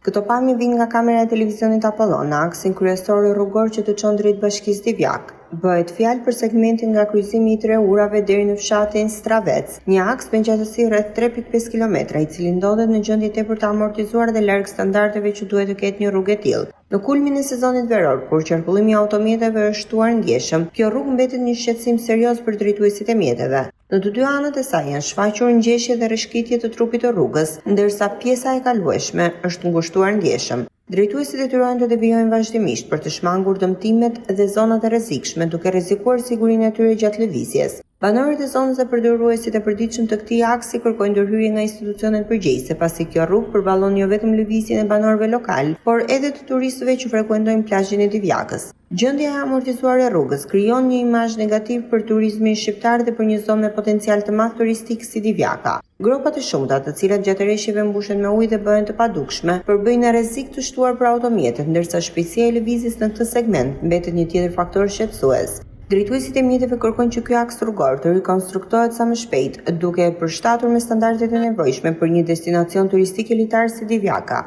Këto pamje vijnë nga kamera e televizionit Apollon në aksin kryesor rrugor që të çon drejt bashkisë Divjak. Bëhet fjalë për segmentin nga kryqëzimi i 3 urave deri në fshatin Stravec, një aks me gjatësi rreth 3.5 km, i cili ndodhet në gjendje tepër të amortizuar dhe larg standardeve që duhet të ketë një rrugë e tillë. Në kulmin e sezonit veror, kur qarkullimi i automjeteve është shtuar ndjeshëm, kjo rrugë mbetet një shqetësim serioz për drejtuesit e mjeteve. Në të dy anët e saj janë shfaqur ngjeshje dhe rreshqitje të trupit të rrugës, ndërsa pjesa e kalueshme është ngushtuar ndjeshëm. Drejtuesit detyrojnë të devijojnë vazhdimisht për të shmangur dëmtimet dhe zonat e rrezikshme, duke rrezikuar sigurinë e tyre gjatë lëvizjes. Banorët e zonës dhe përdoruesit e përditshëm të këtij aksi kërkojnë ndërhyrje nga institucionet përgjegjëse, pasi kjo rrugë përballon jo vetëm lëvizjen e banorëve lokal, por edhe të turistëve që frekuentojnë plazhin e Divjakës. Gjendja e amortizuar e rrugës krijon një imazh negativ për turizmin shqiptar dhe për një zonë me potencial të madh turistik si Divjaka. Gropat e shumta, të cilat gjatë rreshjeve mbushen me ujë dhe bëhen të padukshme, përbëjnë rrezik të shtuar për automjetet, ndërsa shpejtësia e lëvizjes në këtë segment mbetet një tjetër faktor shqetësues. Drejtuesit e mjeteve kërkojnë që ky aks rrugor të rikonstruktohet sa më shpejt, duke e përshtatur me standardet e nevojshme për një destinacion turistik elitar si Divjaka.